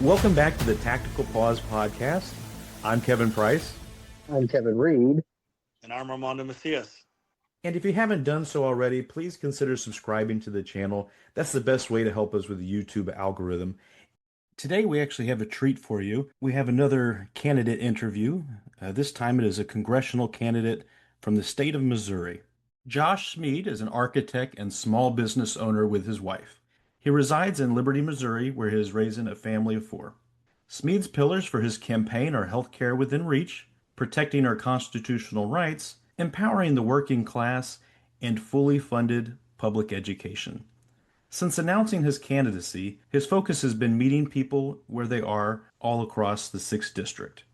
Welcome back to the Tactical Pause podcast. I'm Kevin Price. I'm Kevin Reed. And I'm Armando Macias. And if you haven't done so already, please consider subscribing to the channel. That's the best way to help us with the YouTube algorithm. Today we actually have a treat for you. We have another candidate interview. This time it is a congressional candidate from the state of Missouri. Josh Smead is an architect and small business owner with his wife. He resides in Liberty, Missouri, where he is raising a family of 4. Smead's pillars for his campaign are health care within reach, protecting our constitutional rights, empowering the working class, and fully funded public education. Since announcing his candidacy, his focus has been meeting people where they are all across the 6th District.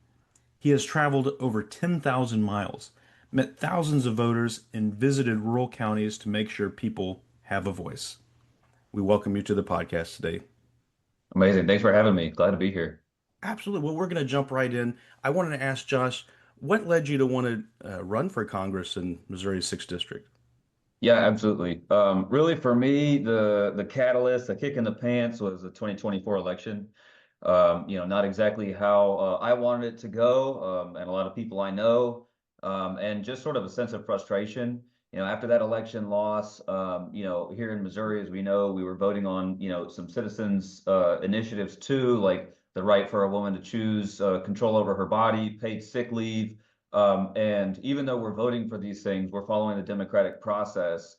He has traveled over 10,000 miles, met thousands of voters, and visited rural counties to make sure people have a voice. We welcome you to the podcast today. Amazing. Thanks for having me. Glad to be here. Absolutely. Well, we're going to jump right in. I wanted to ask Josh, what led you to want to run for Congress in Missouri's 6th District? Yeah, absolutely. Really, for me, the catalyst, the kick in the pants was the 2024 election. Not exactly how I wanted it to go, and a lot of people I know, and just sort of a sense of frustration. After that election loss, here in Missouri, as we know, we were voting on, some citizens' initiatives too, like the right for a woman to choose control over her body, paid sick leave. And even though we're voting for these things, we're following the democratic process.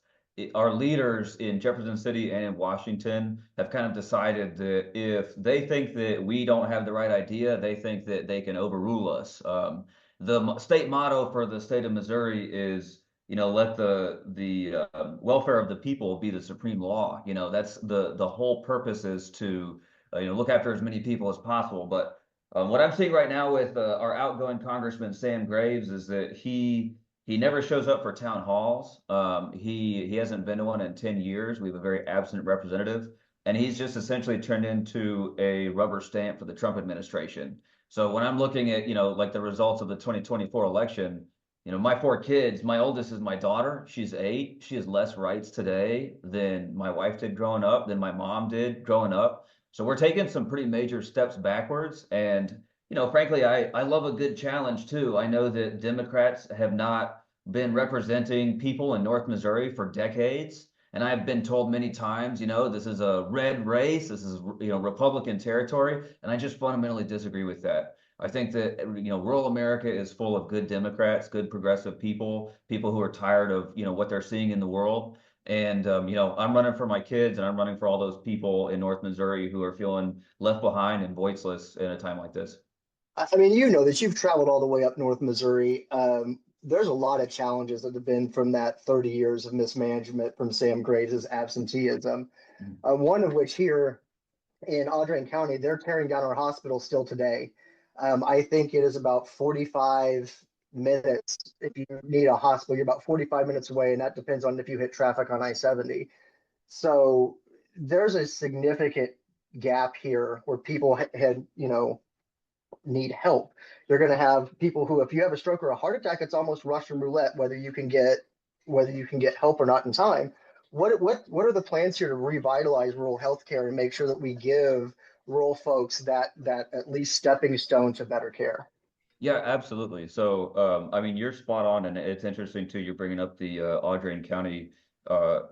Our leaders in Jefferson City and in Washington have kind of decided that if they think that we don't have the right idea, they think that they can overrule us. The state motto for the state of Missouri is, let the welfare of the people be the supreme law. That's the whole purpose is to look after as many people as possible. But what I'm seeing right now with our outgoing Congressman Sam Graves is that he never shows up for town halls. He hasn't been to one in 10 years. We have a very absent representative, and he's just essentially turned into a rubber stamp for the Trump administration. So when I'm looking at like the results of the 2024 election, my 4 kids, my oldest is my daughter. She's 8. She has less rights today than my wife did growing up, than my mom did growing up. So we're taking some pretty major steps backwards. And, frankly, I love a good challenge too. I know that Democrats have not been representing people in North Missouri for decades. And I've been told many times, this is a red race. This is, Republican territory. And I just fundamentally disagree with that. I think that, rural America is full of good Democrats, good progressive people who are tired of, what they're seeing in the world. And, I'm running for my kids and I'm running for all those people in North Missouri who are feeling left behind and voiceless in a time like this. I mean, that you've traveled all the way up North Missouri. There's a lot of challenges that have been from that 30 years of mismanagement from Sam Graves' absenteeism. One of which here in Audrain County, they're tearing down our hospital still today. I think it is about 45 minutes. If you need a hospital, you're about 45 minutes away, and that depends on if you hit traffic on I-70. So there's a significant gap here where people had, need help. You're going to have people who, if you have a stroke or a heart attack, it's almost Russian roulette whether you can get help or not in time. What are the plans here to revitalize rural healthcare and make sure that we give rural folks that at least stepping stone to better care? Yeah, absolutely. So, you're spot on, and it's interesting too. You're bringing up the Audrain County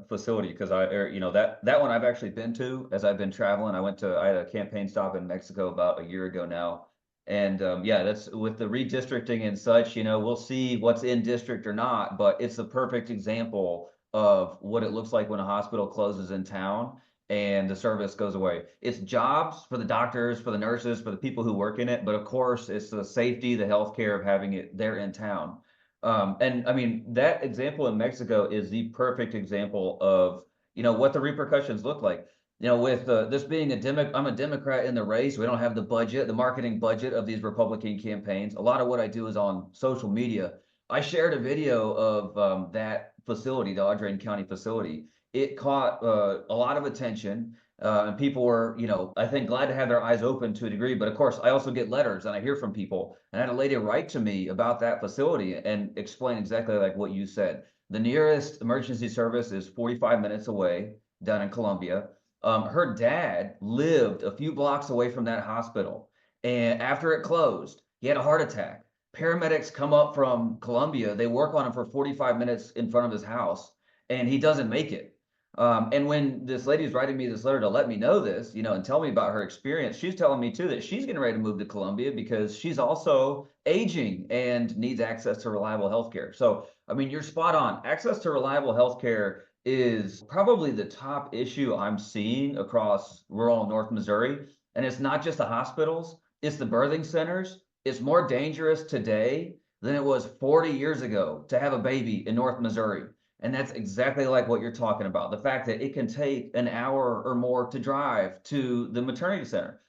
facility because that one I've actually been to as I've been traveling. I had a campaign stop in Mexico about a year ago now, and that's with the redistricting and such. We'll see what's in district or not, but it's the perfect example of what it looks like when a hospital closes in town and the service goes away. It's jobs for the doctors, for the nurses, for the people who work in it. But of course, it's the safety, the healthcare of having it there in town. That example in Mexico is the perfect example of, what the repercussions look like. With this being I'm a Democrat in the race. We don't have the budget, the marketing budget of these Republican campaigns. A lot of what I do is on social media. I shared a video of that facility, the Audrain County facility. It caught a lot of attention, and people were, I think glad to have their eyes open to a degree. But of course, I also get letters and I hear from people. And I had a lady write to me about that facility and explain exactly like what you said. The nearest emergency service is 45 minutes away down in Columbia. Her dad lived a few blocks away from that hospital. And after it closed, he had a heart attack. Paramedics come up from Columbia. They work on him for 45 minutes in front of his house, and he doesn't make it. And when this lady's writing me this letter to let me know this, and tell me about her experience, she's telling me too that she's getting ready to move to Columbia because she's also aging and needs access to reliable healthcare. So, I mean, you're spot on. Access to reliable healthcare is probably the top issue I'm seeing across rural North Missouri. And it's not just the hospitals, it's the birthing centers. It's more dangerous today than it was 40 years ago to have a baby in North Missouri. And that's exactly like what you're talking about. The fact that it can take an hour or more to drive to the maternity center.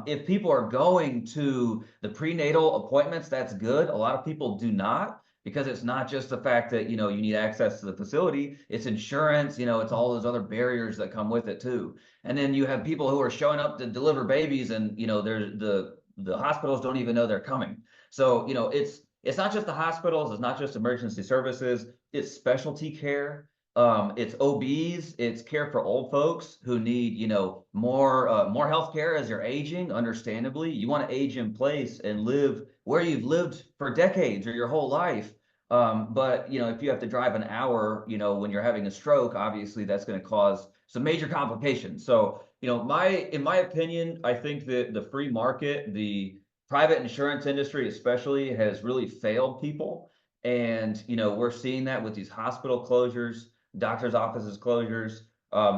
If people are going to the prenatal appointments, that's good. A lot of people do not, because it's not just the fact that, you need access to the facility, it's insurance, it's all those other barriers that come with it too. And then you have people who are showing up to deliver babies and, the hospitals don't even know they're coming. So, it's not just the hospitals, it's not just emergency services, it's specialty care, it's OBs, it's care for old folks who need, more health care as you're aging. Understandably, you want to age in place and live where you've lived for decades or your whole life. But if you have to drive an hour, when you're having a stroke, obviously that's going to cause some major complications. So, in my opinion, I think that the free market, the private insurance industry especially, has really failed people. And, we're seeing that with these hospital closures, doctors' offices closures.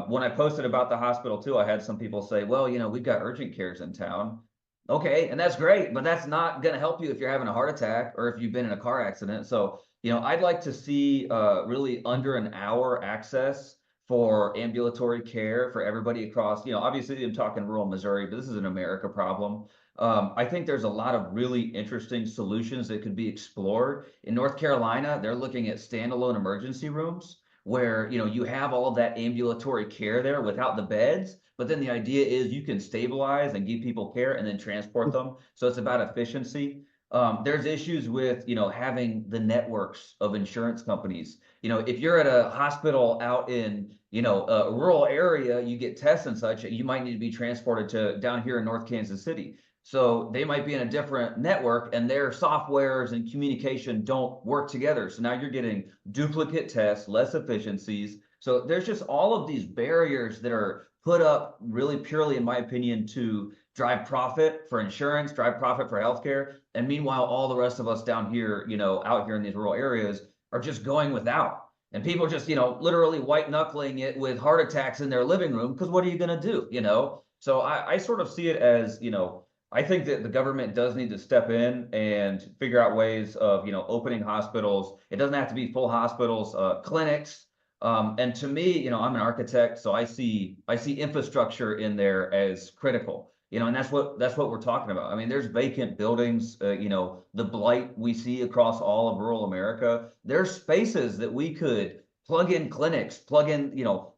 When I posted about the hospital too, I had some people say, well, we've got urgent cares in town. Okay, and that's great, but that's not going to help you if you're having a heart attack or if you've been in a car accident. So, I'd like to see really under an hour access for ambulatory care for everybody across, obviously I'm talking rural Missouri, but this is an America problem. I think there's a lot of really interesting solutions that could be explored. In North Carolina, they're looking at standalone emergency rooms where, you have all of that ambulatory care there without the beds. But then the idea is you can stabilize and give people care and then transport them. So it's about efficiency. There's issues with, having the networks of insurance companies. If you're at a hospital out in, a rural area, you get tests and such, you might need to be transported to down here in North Kansas City. So they might be in a different network and their softwares and communication don't work together. So now you're getting duplicate tests, less efficiencies. So there's just all of these barriers that are put up really purely, in my opinion, to drive profit for insurance, drive profit for healthcare. And meanwhile, all the rest of us down here, out here in these rural areas are just going without. And people just, literally white knuckling it with heart attacks in their living room, because what are you going to do, So I sort of see it as, I think that the government does need to step in and figure out ways of, opening hospitals. It doesn't have to be full hospitals, clinics. And to me, I'm an architect, so I see infrastructure in there as critical. And that's what we're talking about. I mean, there's vacant buildings, the blight we see across all of rural America. There's spaces that we could plug in clinics, plug in,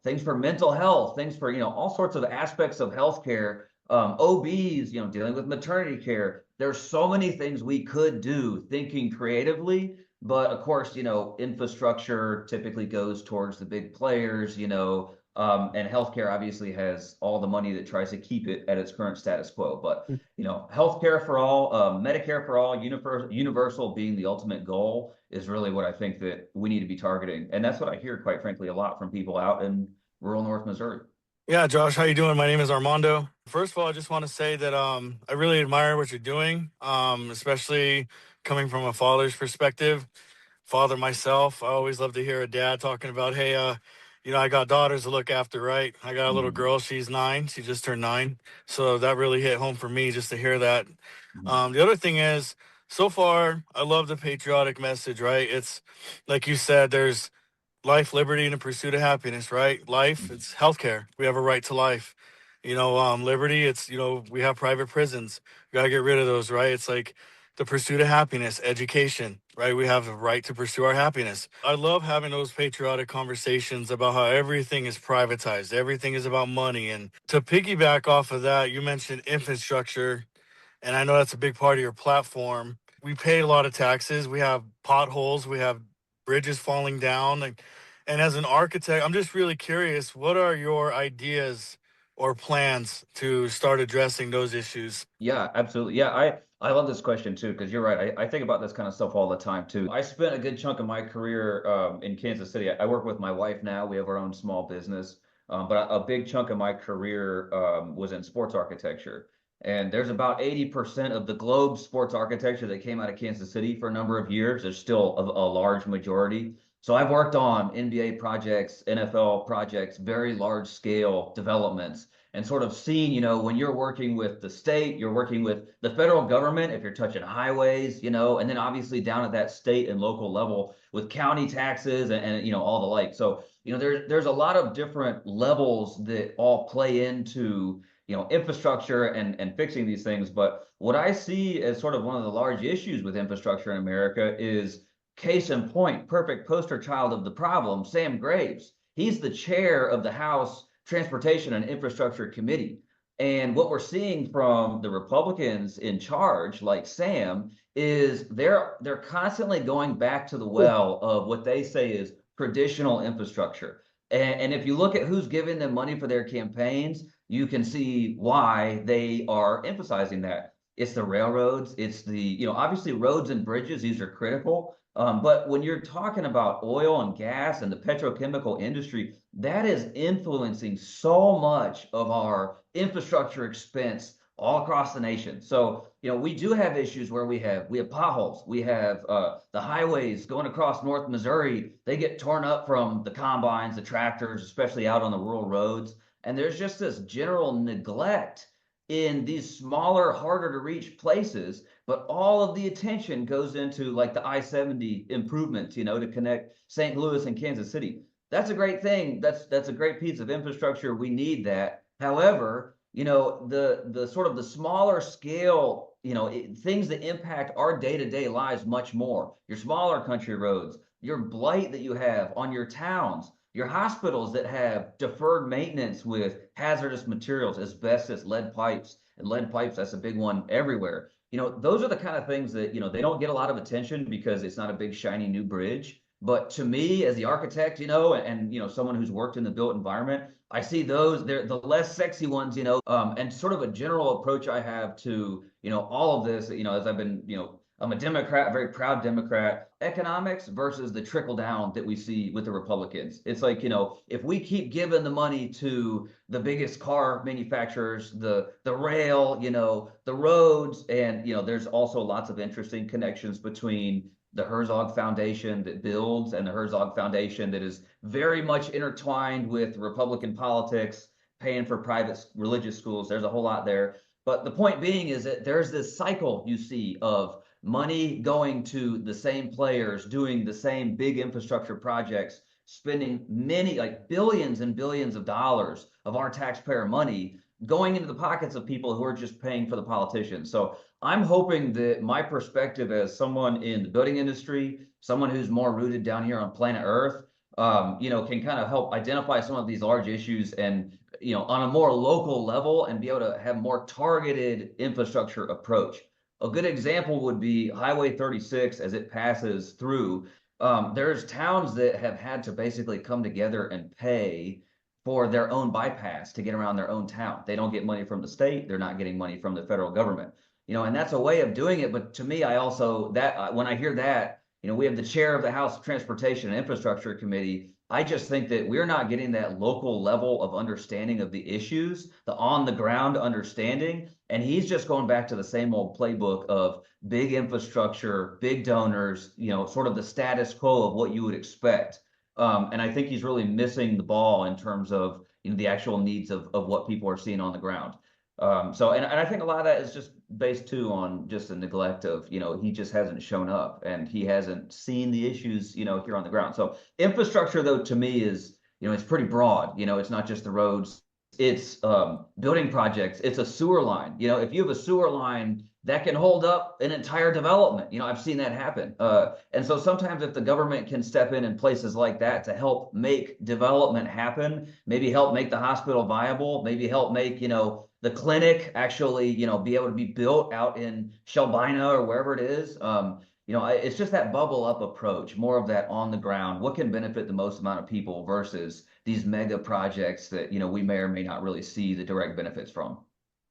things for mental health, things for, all sorts of aspects of healthcare, OBs, dealing with maternity care. There's so many things we could do thinking creatively. But of course, infrastructure typically goes towards the big players, and healthcare obviously has all the money that tries to keep it at its current status quo. But, healthcare for all, Medicare for all, universal being the ultimate goal is really what I think that we need to be targeting. And that's what I hear, quite frankly, a lot from people out in rural North Missouri. Yeah, Josh, how you doing? My name is Armando. First of all, I just want to say that I really admire what you're doing, especially coming from a father's perspective. Father myself, I always love to hear a dad talking about, hey, I got daughters to look after, right? I got a little girl, she's 9, she just turned 9. So that really hit home for me just to hear that. The other thing is, so far, I love the patriotic message, right? It's like you said, there's life, liberty, and the pursuit of happiness, right? Life, it's healthcare. We have a right to life. Liberty, it's, we have private prisons. We got to get rid of those, right? It's like the pursuit of happiness, education, right? We have the right to pursue our happiness. I love having those patriotic conversations about how everything is privatized. Everything is about money. And to piggyback off of that, you mentioned infrastructure, and I know that's a big part of your platform. We pay a lot of taxes. We have potholes. We have bridges falling down. And as an architect, I'm just really curious, what are your ideas or plans to start addressing those issues? Yeah, absolutely. Yeah, I love this question too, because you're right. I think about this kind of stuff all the time too. I spent a good chunk of my career in Kansas City. I work with my wife now. We have our own small business. But a big chunk of my career was in sports architecture. And there's about 80% of the globe's sports architecture that came out of Kansas City for a number of years. There's still a large majority. So I've worked on NBA projects, NFL projects, very large scale developments, and sort of seen, when you're working with the state, you're working with the federal government, if you're touching highways, and then obviously down at that state and local level with county taxes and all the like. So, there's a lot of different levels that all play into, infrastructure and fixing these things. But what I see as sort of one of the large issues with infrastructure in America is, case in point, perfect poster child of the problem, Sam Graves. He's the chair of the House Transportation and Infrastructure Committee. And what we're seeing from the Republicans in charge, like Sam, is they're constantly going back to the well of what they say is traditional infrastructure. And if you look at who's giving them money for their campaigns, you can see why they are emphasizing that. It's the railroads, it's the, obviously roads and bridges, these are critical. But when you're talking about oil and gas and the petrochemical industry, that is influencing so much of our infrastructure expense all across the nation. So, we do have issues where we have potholes. We have the highways going across North Missouri. They get torn up from the combines, the tractors, especially out on the rural roads. And there's just this general neglect in these smaller, harder to reach places, but all of the attention goes into like the I-70 improvements, to connect St. Louis and Kansas City. That's a great thing. That's a great piece of infrastructure. We need that. However, the sort of the smaller scale, things that impact our day-to-day lives much more. Your smaller country roads, your blight that you have on your towns, your hospitals that have deferred maintenance with hazardous materials, asbestos, lead pipes, and lead pipes, that's a big one everywhere. Those are the kind of things that, they don't get a lot of attention because it's not a big, shiny new bridge. But to me, as the architect, and someone who's worked in the built environment, I see those, they're the less sexy ones, and sort of a general approach I have to, all of this, as I've been, I'm a Democrat, a very proud Democrat. Economics versus the trickle down that we see with the Republicans. It's like, if we keep giving the money to the biggest car manufacturers, the rail, the roads, and, there's also lots of interesting connections between the Herzog Foundation that builds and the Herzog Foundation that is very much intertwined with Republican politics, paying for private religious schools. There's a whole lot there. But the point being is that there's this cycle you see of money going to the same players, doing the same big infrastructure projects, spending many, like billions and billions of dollars of our taxpayer money going into the pockets of people who are just paying for the politicians. So I'm hoping that my perspective as someone in the building industry, someone who's more rooted down here on planet Earth, can kind of help identify some of these large issues and, on a more local level and be able to have more targeted infrastructure approach. A good example would be Highway 36 as it passes through. There's towns that have had to basically come together and pay for their own bypass to get around their own town. They don't get money from the state. They're not getting money from the federal government. And that's a way of doing it. But to me, I also, when I hear that, we have the chair of the House Transportation and Infrastructure Committee. I just think that we're not getting that local level of understanding of the issues, the on the ground understanding. And he's just going back to the same old playbook of big infrastructure, big donors, sort of the status quo of what you would expect. And I think he's really missing the ball in terms of, the actual needs of what people are seeing on the ground. And I think a lot of that is just based too on just the neglect of, he just hasn't shown up and he hasn't seen the issues, here on the ground. So infrastructure, though, to me is, it's pretty broad. It's not just the roads, it's building projects, it's a sewer line. If you have a sewer line that can hold up an entire development, I've seen that happen. And so sometimes if the government can step in places like that to help make development happen, maybe help make the hospital viable, maybe help make, the clinic actually, be able to be built out in Shelbina or wherever it is. it's just that bubble up approach, more of that on the ground. What can benefit the most amount of people versus these mega projects that, we may or may not really see the direct benefits from.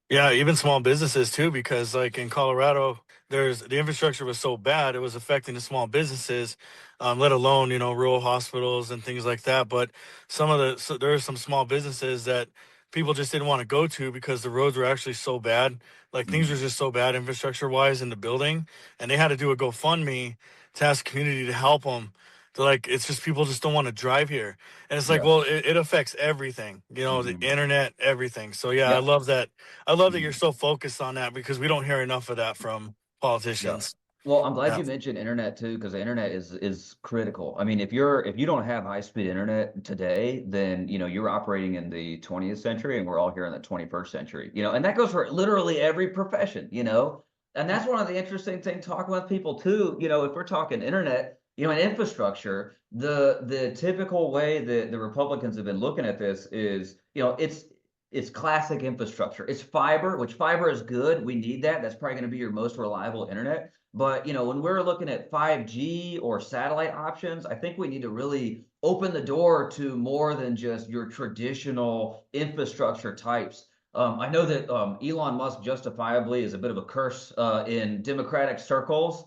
Yeah, even small businesses too, because like in Colorado, there's the infrastructure was so bad it was affecting the small businesses, let alone rural hospitals and things like that. But there are some small businesses that people just didn't want to go to because the roads were actually so bad, like things were Mhm. just so bad infrastructure wise in the building, and they had to do a GoFundMe to ask the community to help them. They're like, it's just people just don't want to drive here, and it's like, Yeah. well, it affects everything, the Mhm. internet, everything. So yeah, I Yep. love that. I love that you're Mhm. so focused on that because we don't hear enough of that from Yeah. politicians. Well, I'm glad Yeah. you mentioned internet too, because the internet is critical. I mean, if you don't have high-speed internet today, then you're operating in the 20th century, and we're all here in the 21st century. And that goes for literally every profession. And that's one of the interesting things talking with people too. If we're talking internet, and infrastructure, the typical way that the Republicans have been looking at this is, it's classic infrastructure. It's fiber, which fiber is good. We need that. That's probably going to be your most reliable internet. But when we're looking at 5G or satellite options, I think we need to really open the door to more than just your traditional infrastructure types. I know that Elon Musk justifiably is a bit of a curse in Democratic circles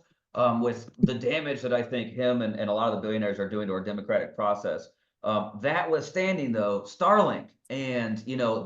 with the damage that I think him and a lot of the billionaires are doing to our democratic process. That withstanding, though, Starlink and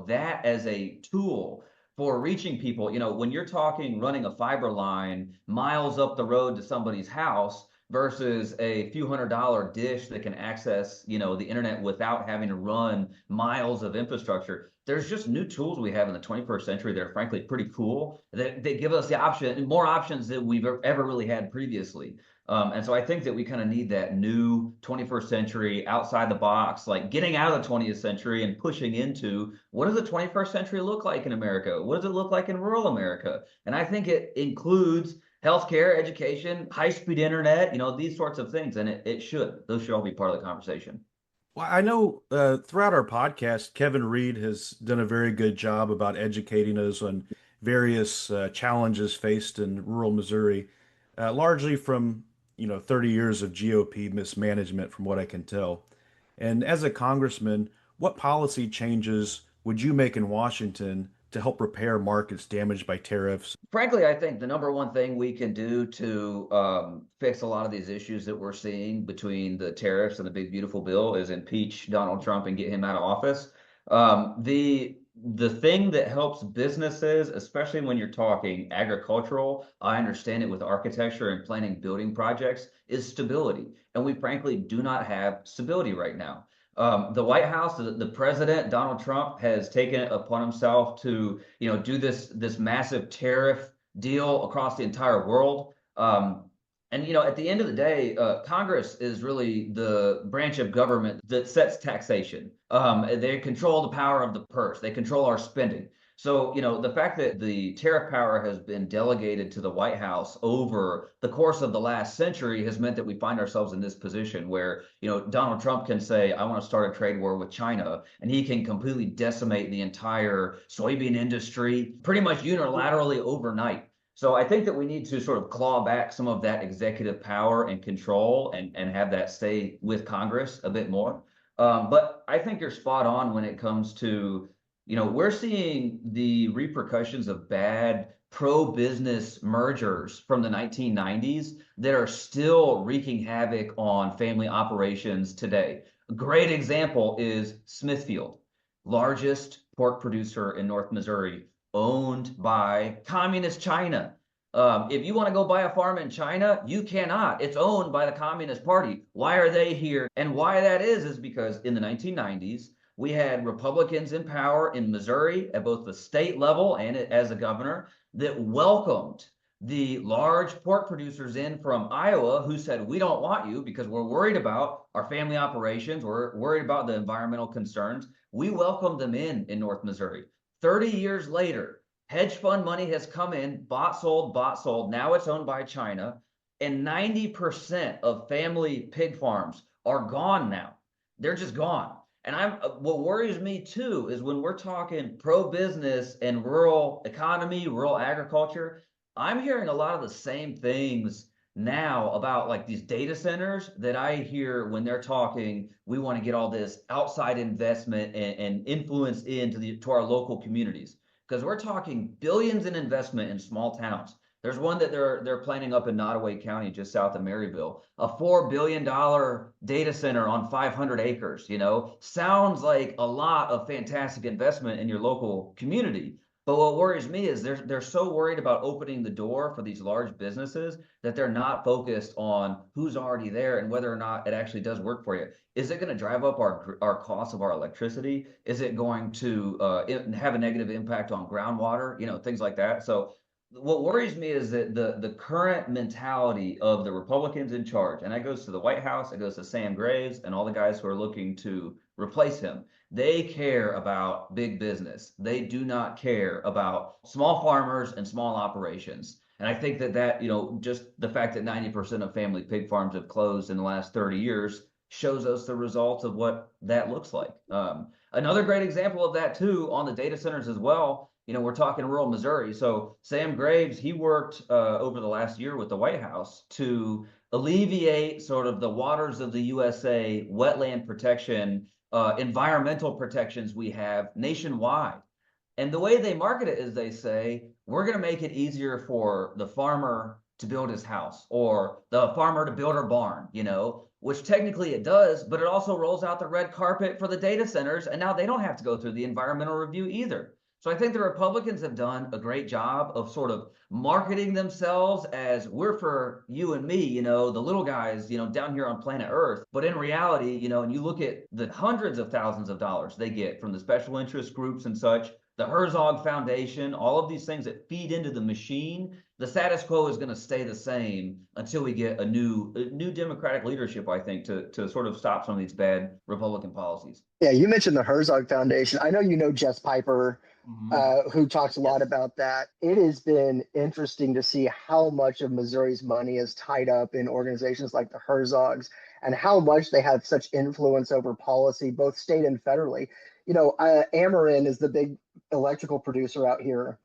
that as a tool for reaching people, when you're talking running a fiber line miles up the road to somebody's house versus a few $100 dish that can access, the internet without having to run miles of infrastructure. There's just new tools we have in the 21st century that are frankly pretty cool that give us the option, more options than we've ever really had previously. And so I think that we kind of need that new 21st century outside the box, like getting out of the 20th century and pushing into what does the 21st century look like in America? What does it look like in rural America? And I think it includes healthcare, education, high-speed internet, these sorts of things. And it should. Those should all be part of the conversation. Well, I know throughout our podcast, Kevin Reed has done a very good job about educating us on various challenges faced in rural Missouri, largely from 30 years of GOP mismanagement, from what I can tell. And as a congressman, what policy changes would you make in Washington to help repair markets damaged by tariffs? Frankly, I think the number one thing we can do to fix a lot of these issues that we're seeing between the tariffs and the big beautiful bill is impeach Donald Trump and get him out of office. The thing that helps businesses, especially when you're talking agricultural, I understand it with architecture and planning building projects, is stability. And we frankly do not have stability right now. The White House, the president, Donald Trump, has taken it upon himself to, do this massive tariff deal across the entire world. And at the end of the day, Congress is really the branch of government that sets taxation. They control the power of the purse. They control our spending. So, the fact that the tariff power has been delegated to the White House over the course of the last century has meant that we find ourselves in this position where, Donald Trump can say, I want to start a trade war with China, and he can completely decimate the entire soybean industry pretty much unilaterally overnight. So I think that we need to sort of claw back some of that executive power and control and have that stay with Congress a bit more. But I think you're spot on when it comes to, we're seeing the repercussions of bad pro-business mergers from the 1990s that are still wreaking havoc on family operations today. A great example is Smithfield, largest pork producer in North Missouri, owned by communist China. If you want to go buy a farm in China, you cannot. It's owned by the Communist Party. Why are they here? And why that is because in the 1990s, we had Republicans in power in Missouri at both the state level and as a governor that welcomed the large pork producers in from Iowa who said, we don't want you because we're worried about our family operations. We're worried about the environmental concerns. We welcomed them in North Missouri. 30 years later, hedge fund money has come in, bought, sold, bought, sold. Now it's owned by China. And 90% of family pig farms are gone now. They're just gone. And what worries me too is when we're talking pro-business and rural economy, rural agriculture, I'm hearing a lot of the same things now about like these data centers that I hear when they're talking, we want to get all this outside investment and influence to our local communities. Because we're talking billions in investment in small towns. There's one that they're planning up in Nottoway County, just south of Maryville, a $4 billion data center on 500 acres. Sounds like a lot of fantastic investment in your local community. But what worries me is they're so worried about opening the door for these large businesses that they're not focused on who's already there and whether or not it actually does work for you. Is it going to drive up our cost of our electricity? Is it going to have a negative impact on groundwater? Things like that. So what worries me is that the current mentality of the Republicans in charge, and that goes to the White House, it goes to Sam Graves and all the guys who are looking to replace him. They care about big business. They do not care about small farmers and small operations. And I think that just the fact that 90% of family pig farms have closed in the last 30 years shows us the results of what that looks like. Another great example of that too, on the data centers as well. We're talking rural Missouri. So Sam Graves, he worked over the last year with the White House to alleviate sort of the waters of the USA wetland protection, environmental protections we have nationwide. And the way they market it is they say, we're going to make it easier for the farmer to build his house or the farmer to build her barn, which technically it does, but it also rolls out the red carpet for the data centers. And now they don't have to go through the environmental review either. So I think the Republicans have done a great job of sort of marketing themselves as we're for you and me, the little guys, down here on planet Earth. But in reality, and you look at the hundreds of thousands of dollars they get from the special interest groups and such, the Herzog Foundation, all of these things that feed into the machine, the status quo is going to stay the same until we get a new Democratic leadership, I think, to sort of stop some of these bad Republican policies. Yeah, you mentioned the Herzog Foundation. I know Jess Piper, who talks a lot about that. It has been interesting to see how much of Missouri's money is tied up in organizations like the Herzogs and how much they have such influence over policy, both state and federally. Ameren is the big electrical producer out here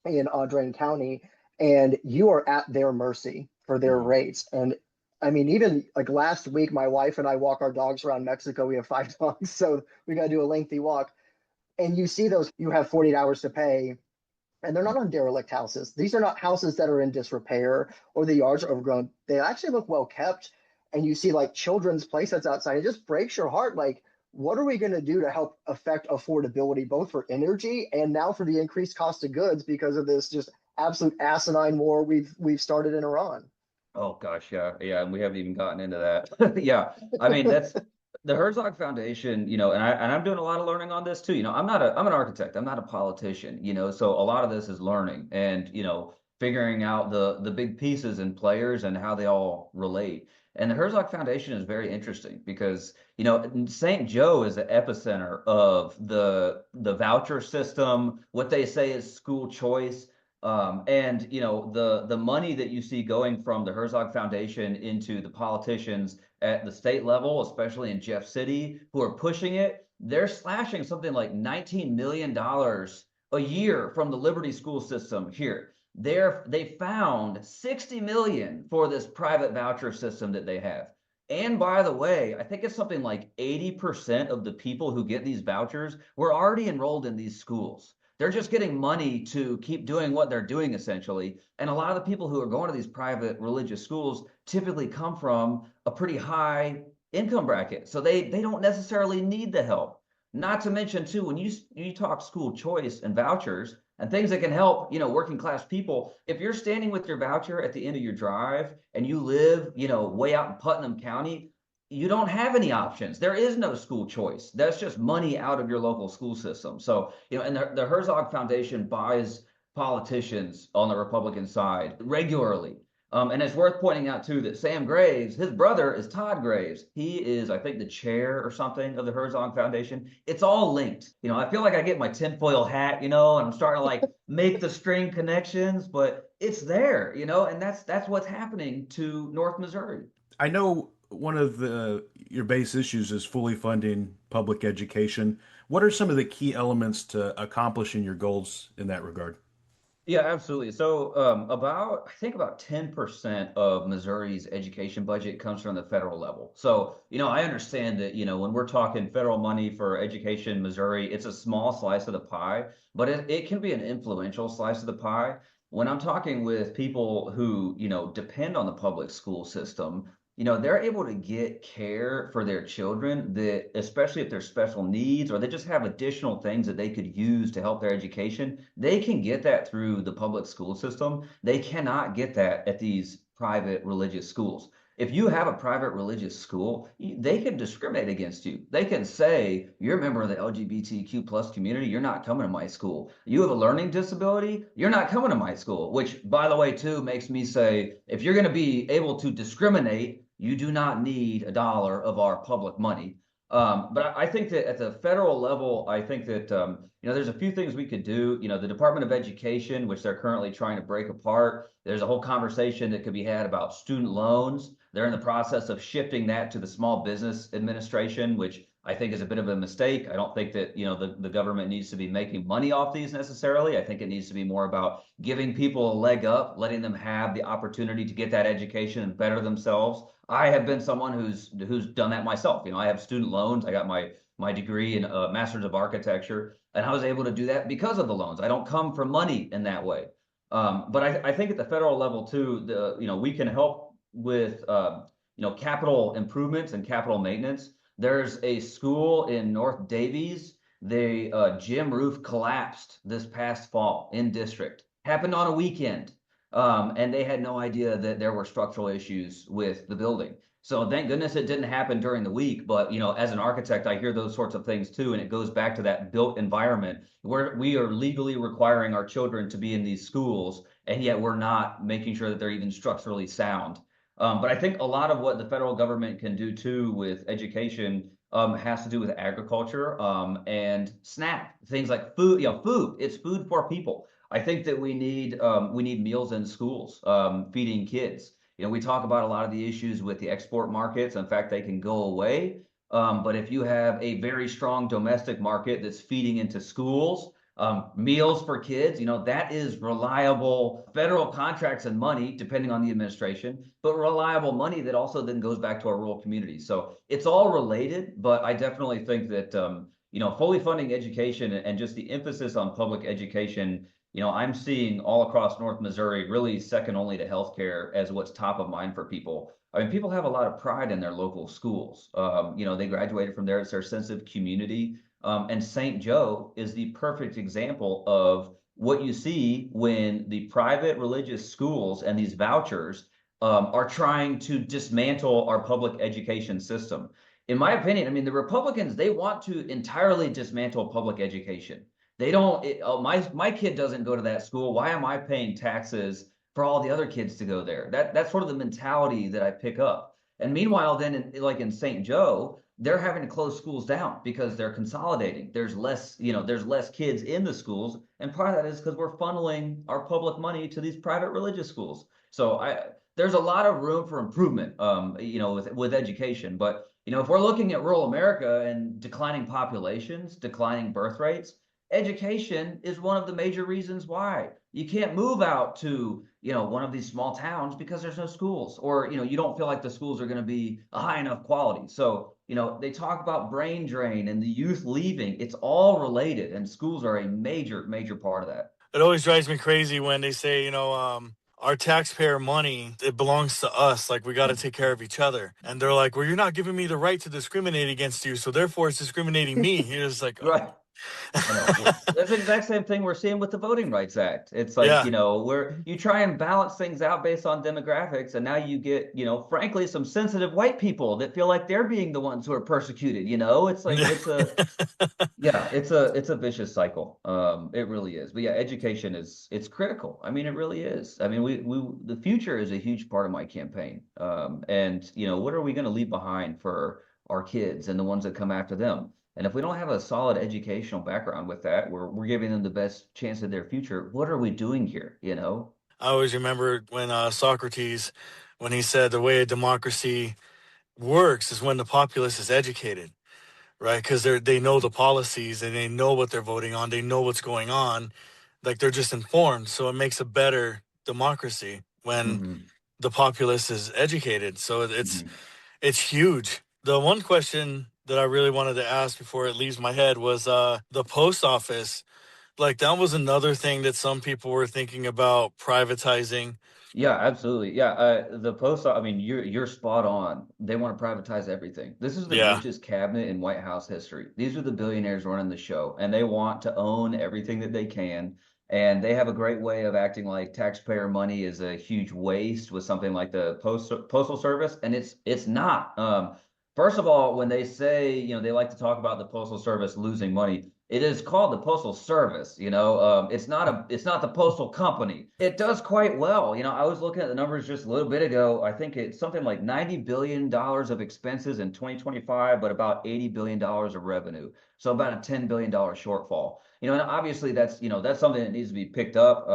in Audrain County, and you are at their mercy for their rates. And I mean, even like last week, my wife and I walk our dogs around Mexico. We have 5 dogs, so we got to do a lengthy walk. And you see those, you have 48 hours to pay, and they're not on derelict houses. These are not houses that are in disrepair or the yards are overgrown. They actually look well kept. And you see like children's play sets outside. It just breaks your heart. Like, what are we going to do to help affect affordability, both for energy and now for the increased cost of goods because of this just absolute asinine war we've started in Iran? Oh gosh, yeah, and we haven't even gotten into that. Yeah, I mean that's the Herzog Foundation, and I'm doing a lot of learning on this too. I'm an architect, I'm not a politician, so a lot of this is learning and figuring out the big pieces and players and how they all relate. And the Herzog Foundation is very interesting because St. Joe is the epicenter of the voucher system, what they say is school choice. And the money that you see going from the Herzog Foundation into the politicians at the state level, especially in Jeff City, who are pushing it, they're slashing something like $19 million a year from the Liberty school system here. They found 60 million for this private voucher system that they have. And by the way, I think it's something like 80% of the people who get these vouchers were already enrolled in these schools. They're just getting money to keep doing what they're doing, essentially. And a lot of the people who are going to these private religious schools typically come from a pretty high income bracket. So they don't necessarily need the help. Not to mention, too, when you talk school choice and vouchers and things that can help, working class people, if you're standing with your voucher at the end of your drive and you live, way out in Putnam County, you don't have any options. There is no school choice. That's just money out of your local school system. So, and the Herzog Foundation buys politicians on the Republican side regularly. And it's worth pointing out, too, that Sam Graves, his brother is Todd Graves. He is, I think, the chair or something of the Herzog Foundation. It's all linked. I feel like I get my tinfoil hat, and I'm starting to like make the string connections, but it's there, and that's what's happening to North Missouri. I know one of your base issues is fully funding public education. What are some of the key elements to accomplishing your goals in that regard? Yeah, absolutely. So, I think about 10% of Missouri's education budget comes from the federal level. So, I understand that, when we're talking federal money for education in Missouri, it's a small slice of the pie, but it can be an influential slice of the pie. When I'm talking with people who, depend on the public school system, they're able to get care for their children that, especially if there's special needs or they just have additional things that they could use to help their education, they can get that through the public school system. They cannot get that at these private religious schools. If you have a private religious school, they can discriminate against you. They can say, you're a member of the LGBTQ plus community, you're not coming to my school. You have a learning disability, you're not coming to my school, which, by the way, too, makes me say, if you're going to be able to discriminate, you do not need a dollar of our public money. But I think that at the federal level, I think that there's a few things we could do. The Department of Education, which they're currently trying to break apart. There's a whole conversation that could be had about student loans. They're in the process of shifting that to the Small Business Administration, which I think is a bit of a mistake. I don't think that the government needs to be making money off these necessarily. I think it needs to be more about giving people a leg up, letting them have the opportunity to get that education and better themselves. I have been someone who's done that myself. I have student loans. I got my degree in Masters of Architecture, and I was able to do that because of the loans. I don't come from money in that way. But I think at the federal level too, we can help with capital improvements and capital maintenance. There's a school in North Davies. The gym roof collapsed this past fall in district. Happened on a weekend. And they had no idea that there were structural issues with the building. So thank goodness it didn't happen during the week. But as an architect, I hear those sorts of things too, and it goes back to that built environment where we are legally requiring our children to be in these schools, and yet we're not making sure that they're even structurally sound. But I think a lot of what the federal government can do too with education has to do with agriculture and SNAP, things like food. Food. It's food for people. I think that we need meals in schools, feeding kids. We talk about a lot of the issues with the export markets. In fact, they can go away. But if you have a very strong domestic market that's feeding into schools, meals for kids, that is reliable federal contracts and money, depending on the administration, but reliable money that also then goes back to our rural communities. So it's all related, but I definitely think that, fully funding education and just the emphasis on public education, I'm seeing all across North Missouri, really second only to healthcare as what's top of mind for people. I mean, people have a lot of pride in their local schools. They graduated from there. It's their sense of community. And St. Joe is the perfect example of what you see when the private religious schools and these vouchers are trying to dismantle our public education system. In my opinion, I mean, the Republicans, they want to entirely dismantle public education. They don't, my kid doesn't go to that school. Why am I paying taxes for all the other kids to go there? That's sort of the mentality that I pick up. And meanwhile, then like in St. Joe, they're having to close schools down because they're consolidating. There's less kids in the schools, and part of that is because we're funneling our public money to these private religious schools. So there's a lot of room for improvement, with education. But if we're looking at rural America and declining populations, declining birth rates, education is one of the major reasons why you can't move out to one of these small towns because there's no schools, or you don't feel like the schools are going to be a high enough quality. So they talk about brain drain and the youth leaving. It's all related, and schools are a major part of that. It always drives me crazy when they say, our taxpayer money, it belongs to us. Like, we got to take care of each other. And they're like, well, you're not giving me the right to discriminate against you, so therefore it's discriminating me. You're just like, Right. I know. Well, that's the exact same thing we're seeing with the Voting Rights Act. It's like, yeah. Where you try and balance things out based on demographics, and now you get, frankly, some sensitive white people that feel like they're being the ones who are persecuted. It's like it's a vicious cycle. It really is. But yeah, education it's critical. I mean, it really is. I mean, the future is a huge part of my campaign. And what are we going to leave behind for our kids and the ones that come after them? And if we don't have a solid educational background with that, we're giving them the best chance of their future. What are we doing here? I always remember when Socrates, when he said the way a democracy works is when the populace is educated, right? Because they know the policies and they know what they're voting on. They know what's going on. like they're just informed. So it makes a better democracy when Mhm. the populace is educated. So Mhm. it's huge. The one question that I really wanted to ask before it leaves my head was the post office. Like that was another thing that some people were thinking about privatizing. Yeah, absolutely. Yeah, the post, I mean, you're spot on. They want to privatize everything. This is the Yeah. richest cabinet in White House history. These are the billionaires running the show, and they want to own everything that they can. And they have a great way of acting like taxpayer money is a huge waste with something like the postal service, and it's not. First of all, when they say, they like to talk about the postal service losing money, it is called the Postal Service. It's not the postal company. It does quite well. I was looking at the numbers just a little bit ago. I think it's something like $90 billion of expenses in 2025, but about $80 billion of revenue. So about a $10 billion shortfall. And obviously that's something that needs to be picked up.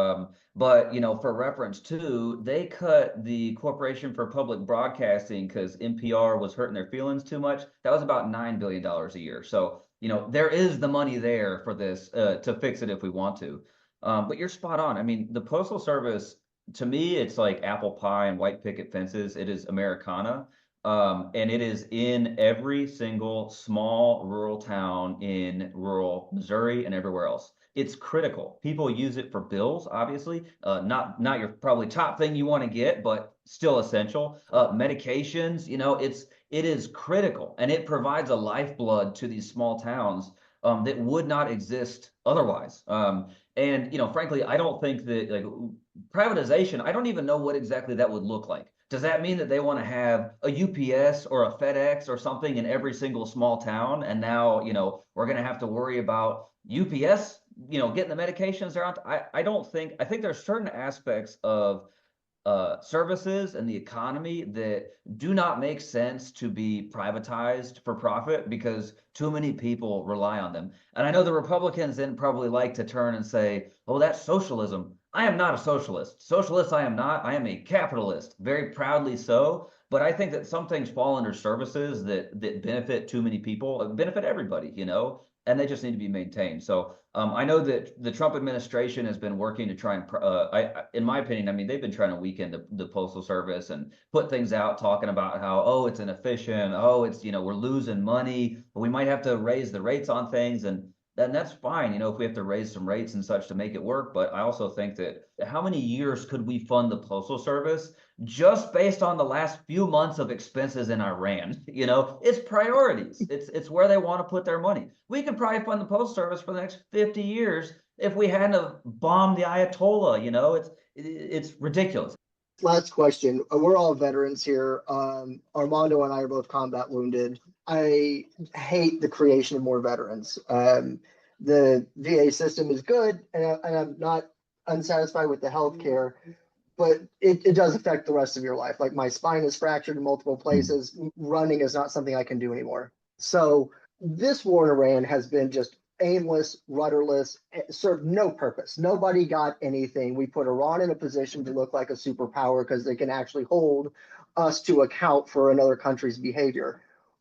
But for reference too, they cut the Corporation for Public Broadcasting because NPR was hurting their feelings too much. That was about $9 billion a year. So there is the money there for this to fix it if we want to. But you're spot on. I mean, the Postal Service, to me, it's like apple pie and white picket fences. It is Americana. And it is in every single small rural town in rural Missouri and everywhere else. It's critical. People use it for bills, obviously. Not your probably top thing you want to get, but still essential. Medications, it is critical, and it provides a lifeblood to these small towns that would not exist otherwise. And frankly, I don't think that like privatization. I don't even know what exactly that would look like. Does that mean that they want to have a UPS or a FedEx or something in every single small town? And now, we're going to have to worry about UPS, getting the medications around. I don't think, I think there's certain aspects of services and the economy that do not make sense to be privatized for profit because too many people rely on them. And I know the Republicans then probably like to turn and say, oh, that's socialism. I am not a socialist. Socialist, I am not. I am a capitalist, very proudly so. But I think that some things fall under services that benefit too many people, benefit everybody, and they just need to be maintained. So I know that the Trump administration has been working to try and, in my opinion, I mean, they've been trying to weaken the Postal Service and put things out talking about how, oh, it's inefficient. Oh, it's, we're losing money. We might have to raise the rates on things. And then that's fine, if we have to raise some rates and such to make it work. But I also think that how many years could we fund the Postal Service just based on the last few months of expenses in Iran? It's priorities. It's where they want to put their money. We can probably fund the Postal Service for the next 50 years if we hadn't have bombed the Ayatollah. It's ridiculous. Last question. We're all veterans here. Armando and I are both combat wounded. I hate the creation of more veterans. The VA system is good, and I'm not unsatisfied with the health care, but it does affect the rest of your life. Like my spine is fractured in multiple places. Running is not something I can do anymore. So this war in Iran has been just aimless, rudderless, served no purpose. Nobody got anything. We put Iran in a position to look like a superpower because they can actually hold us to account for another country's behavior.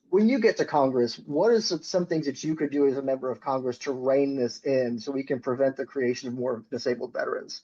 When you get to Congress, what are some things that you could do as a member of Congress to rein this in so we can prevent the creation of more disabled veterans?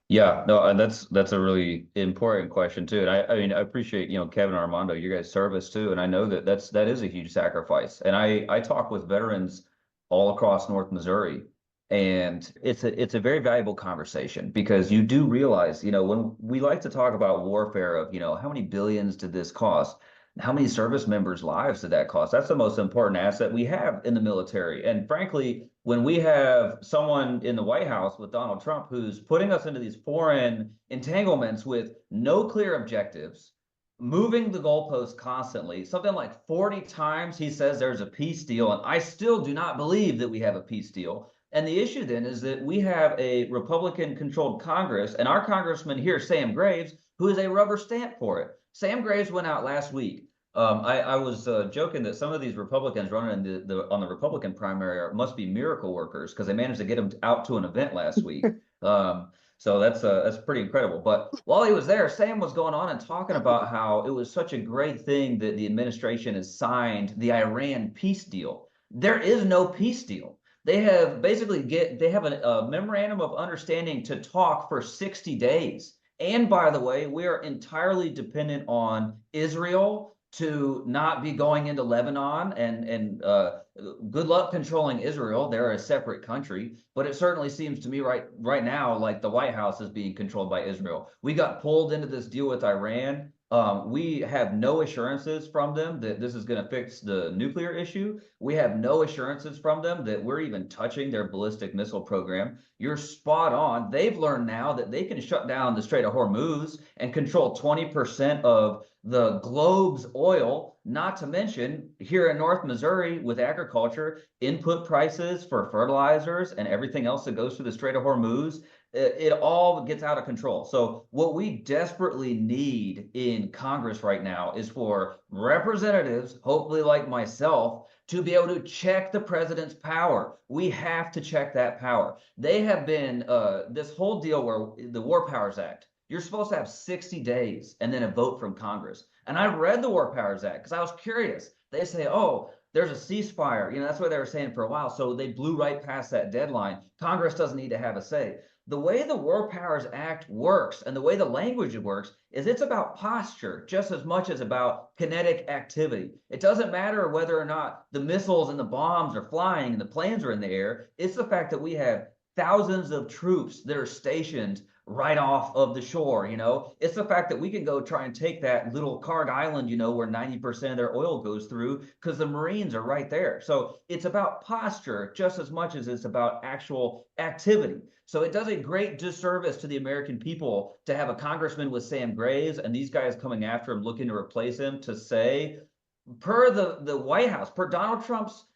Yeah, no, and that's a really important question too. And I mean, I appreciate, Kevin and Armando, your guys' service too. And I know that is a huge sacrifice. And I talk with veterans all across North Missouri, and it's a very valuable conversation because you do realize, when we like to talk about warfare of, how many billions did this cost? How many service members' lives did that cost? That's the most important asset we have in the military. And frankly, when we have someone in the White House with Donald Trump who's putting us into these foreign entanglements with no clear objectives, moving the goalposts constantly, something like 40 times he says there's a peace deal, and I still do not believe that we have a peace deal. And the issue then is that we have a Republican-controlled Congress, and our congressman here, Sam Graves, who is a rubber stamp for it. Sam Graves went out last week. I was joking that some of these Republicans running on the Republican primary must be miracle workers because they managed to get him out to an event last week. So that's pretty incredible. But while he was there, Sam was going on and talking about how it was such a great thing that the administration has signed the Iran peace deal. There is no peace deal. They have basically they have a memorandum of understanding to talk for 60 days. And by the way, we are entirely dependent on Israel to not be going into Lebanon, and good luck controlling Israel. They're a separate country, but it certainly seems to me right now like the White House is being controlled by Israel. We got pulled into this deal with Iran. We have no assurances from them that this is going to fix the nuclear issue. We have no assurances from them that we're even touching their ballistic missile program. You're spot on. They've learned now that they can shut down the Strait of Hormuz and control 20% of the globe's oil, not to mention here in North Missouri with agriculture, input prices for fertilizers and everything else that goes through the Strait of Hormuz. It all gets out of control. So what we desperately need in Congress right now is for representatives, hopefully like myself, to be able to check the president's power. We have to check that power. They have been, this whole deal where the War Powers Act, you're supposed to have 60 days and then a vote from Congress. And I read the War Powers Act because I was curious. They say, oh, there's a ceasefire. That's what they were saying for a while. So they blew right past that deadline. Congress doesn't need to have a say. The way the War Powers Act works and the way the language works is it's about posture just as much as about kinetic activity. It doesn't matter whether or not the missiles and the bombs are flying and the planes are in the air. It's the fact that we have thousands of troops that are stationed right off of the shore. It's the fact that we can go try and take that little Carg Island, where 90% of their oil goes through, because the Marines are right there. So it's about posture just as much as it's about actual activity. So it does a great disservice to the American people to have a congressman with Sam Graves and these guys coming after him looking to replace him to say, per the White House, per Donald Trump's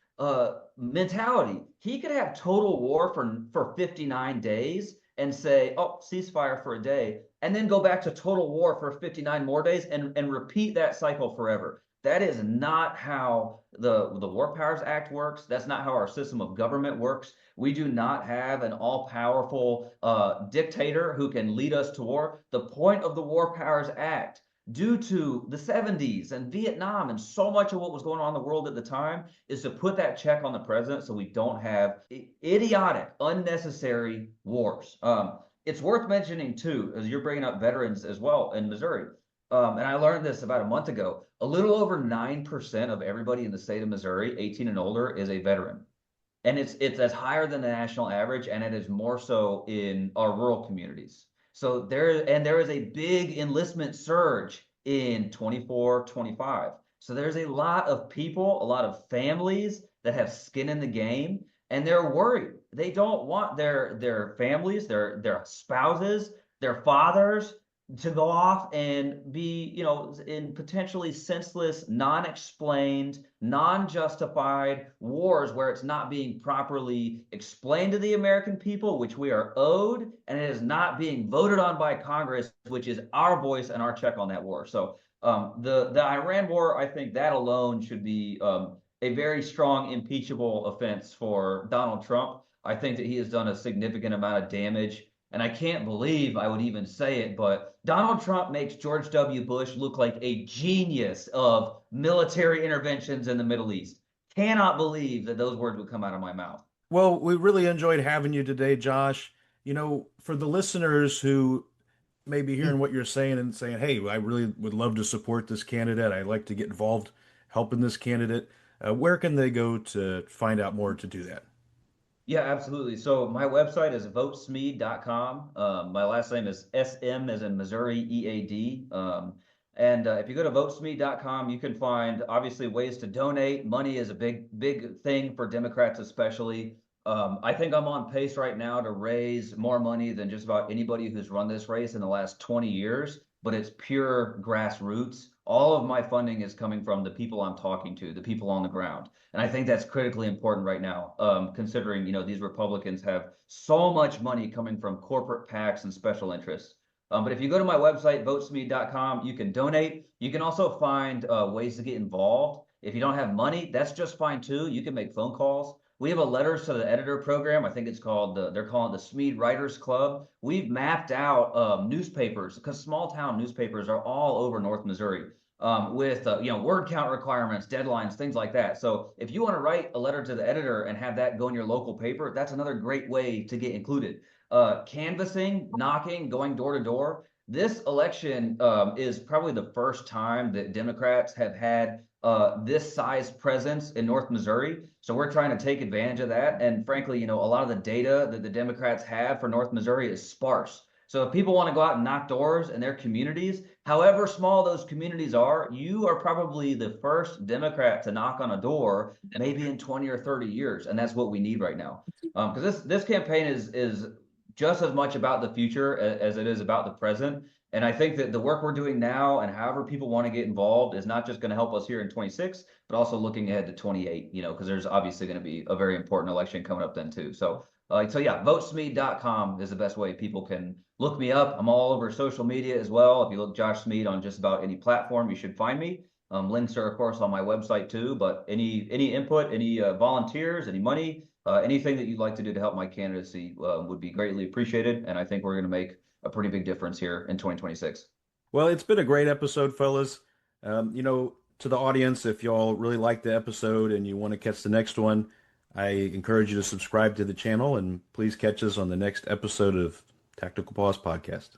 mentality, he could have total war for 59 days and say, oh, ceasefire for a day, and then go back to total war for 59 more days and repeat that cycle forever. That is not how the War Powers Act works. That's not how our system of government works. We do not have an all-powerful dictator who can lead us to war. The point of the War Powers Act, due to the 70s and Vietnam and so much of what was going on in the world at the time, is to put that check on the president so we don't have idiotic, unnecessary wars. It's worth mentioning, too, as you're bringing up veterans as well in Missouri, and I learned this about a month ago, a little over 9% of everybody in the state of Missouri, 18 and older, is a veteran. And it's as higher than the national average, and it is more so in our rural communities. So there is a big enlistment surge in 24, 25. So there's a lot of people, a lot of families that have skin in the game, and they're worried. They don't want their families, their spouses, their fathers to go off and be, in potentially senseless, non-explained, non-justified wars where it's not being properly explained to the American people, which we are owed, and it is not being voted on by Congress, which is our voice and our check on that war. So the Iran war, I think that alone should be a very strong impeachable offense for Donald Trump. I think that he has done a significant amount of damage. And I can't believe I would even say it, but Donald Trump makes George W. Bush look like a genius of military interventions in the Middle East. Cannot believe that those words would come out of my mouth. Well, we really enjoyed having you today, Josh. For the listeners who may be hearing what you're saying and saying, hey, I really would love to support this candidate. I'd like to get involved helping this candidate. Where can they go to find out more to do that? Yeah, absolutely. So my website is votesmead.com. My last name is SM as in Missouri, EAD. And if you go to votesmead.com, you can find obviously ways to donate. Money is a big thing for Democrats, especially. I think I'm on pace right now to raise more money than just about anybody who's run this race in the last 20 years, but it's pure grassroots. All of my funding is coming from the people I'm talking to, the people on the ground. And I think that's critically important right now, considering, these Republicans have so much money coming from corporate PACs and special interests. But if you go to my website, votesmead.com, you can donate. You can also find ways to get involved. If you don't have money, that's just fine too. You can make phone calls. We have a letters to the editor program. I think it's called, they're calling it the Smead Writers Club. We've mapped out newspapers, because small town newspapers are all over North Missouri. with word count requirements, deadlines, things like that. So if you want to write a letter to the editor and have that go in your local paper, that's another great way to get included. Canvassing, knocking, going door to door. This election is probably the first time that Democrats have had this size presence in North Missouri. So we're trying to take advantage of that. And frankly, a lot of the data that the Democrats have for North Missouri is sparse. So if people want to go out and knock doors in their communities, however small those communities are, you are probably the first Democrat to knock on a door, maybe in 20 or 30 years. And that's what we need right now. Because this campaign is just as much about the future as it is about the present. And I think that the work we're doing now and however people want to get involved is not just going to help us here in 26, but also looking ahead to 28, because there's obviously going to be a very important election coming up then too. So yeah, votesmead.com is the best way people can look me up. I'm all over social media as well. If you look Josh Smead on just about any platform, you should find me. Links are of course on my website too, but any input, any volunteers, any money, anything that you'd like to do to help my candidacy would be greatly appreciated. And I think we're going to make a pretty big difference here in 2026. Well, it's been a great episode, fellas. To the audience, if y'all really like the episode and you want to catch the next one, I encourage you to subscribe to the channel and please catch us on the next episode of Tactical Pause Podcast.